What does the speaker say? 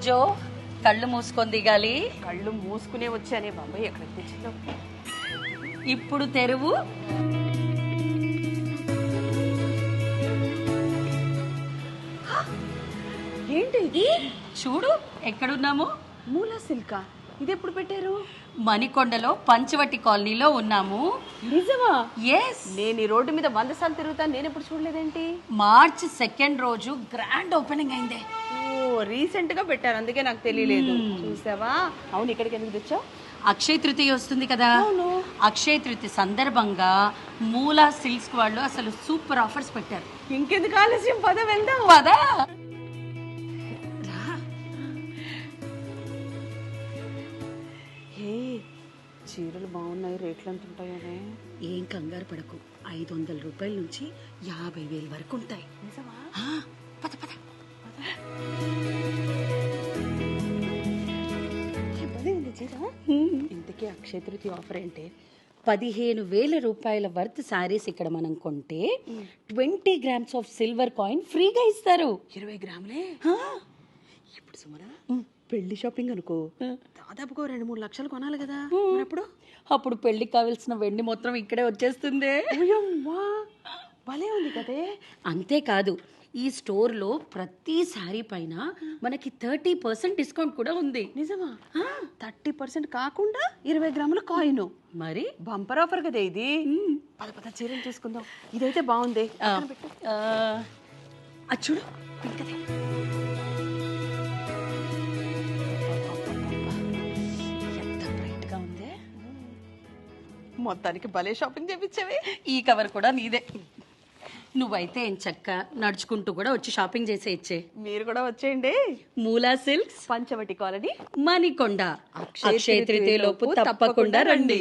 కూర్చో, కళ్ళు మూసుకొని దిగాలి. కళ్ళు మూసుకునే వచ్చానే బాబాయ్, ఎక్కడ తెచ్చిందో. ఇప్పుడు తెరువు. ఏంటి ఇది? చూడు ఎక్కడున్నాము. మూలా సిల్కా, ఇది ఎప్పుడు పెట్టారు? మణికొండలో పంచవటి కాలనీలో ఉన్నాము. నిజమా? ఎస్. నేను ఈ రోడ్డు మీద 100 సార్లు తిరుగుతాను, నేను ఎప్పుడు చూడలేదేంటి? మార్చ్ 2 రోజు గ్రాండ్ ఓపెనింగ్ అయిందే. ఓ, రీసెంట్ గా పెట్టారు, అందుకే నాకు తెలియలేదు. చూసావా? అవును, ఇక్కడికి ఎందుకు తెచ్చావు? అక్షయ తృతీయ వస్తుంది కదా. అవును. అక్షయ తృతీయ సందర్భంగా మూలా సిల్క్స్ వాళ్ళు అసలు సూపర్ ఆఫర్స్ పెట్టారు. ఇంకెందుకు ఆలస్యం, పద వెళ్దాం. పదా. హే, చీరలు బాగున్నాయి, రేట్లు ఎంత ఉంటాయోనే? ఏం కంగారు పడకు, 500 రూపాయల నుంచి 50,000 వరకు ఉంటాయి. నిజమా? పద పద. ఇంతకీ అక్షయ తృతీయ ఆఫర్ ఏంటి? 15,000 రూపాయల వర్త్ శారీస్ ఇక్కడ మనం కొంటే 20 గ్రామ్స్ ఆఫ్ సిల్వర్ కాయిన్ ఫ్రీగా ఇస్తారు. 20 గ్రాములే? ఇప్పుడు సుమరా, పెళ్లి షాపింగ్ అనుకో, దాదాపుగా 2-3 లక్షలు కొనాలి కదా. అప్పుడు పెళ్లికి కావాల్సిన వెండి మొత్తం ఇక్కడే వచ్చేస్తుంది. భలే ఉంది కదే. అంతేకాదు, ఈ స్టోర్లో ప్రతి శారీ పైన మనకి 30% డిస్కౌంట్ కూడా ఉంది. నిజమా? 30% కాకుండా 20 గ్రాముల కాయిన్. మరి బంపర్ ఆఫర్ కదా ఇది. పద పద చీరలు చూసుకుందాం. ఇదైతే బాగుంది. అది చూడు, ఇంకదే. ఎంత బ్రైట్ గా ఉంది. మొత్తానికి భలే షాపింగ్ చేపించావే. ఈ కవర్ కూడా నీదే. నువ్వైతే ఏం చక్క నడుచుకుంటూ కూడా వచ్చి షాపింగ్ చేసే ఇచ్చే. మీరు కూడా వచ్చేయండి. మూలా సిల్క్స్, పంచవటి కాలనీ, మణికొండ. అక్షయ తృతీయ లోపు తప్పకుండా రండి.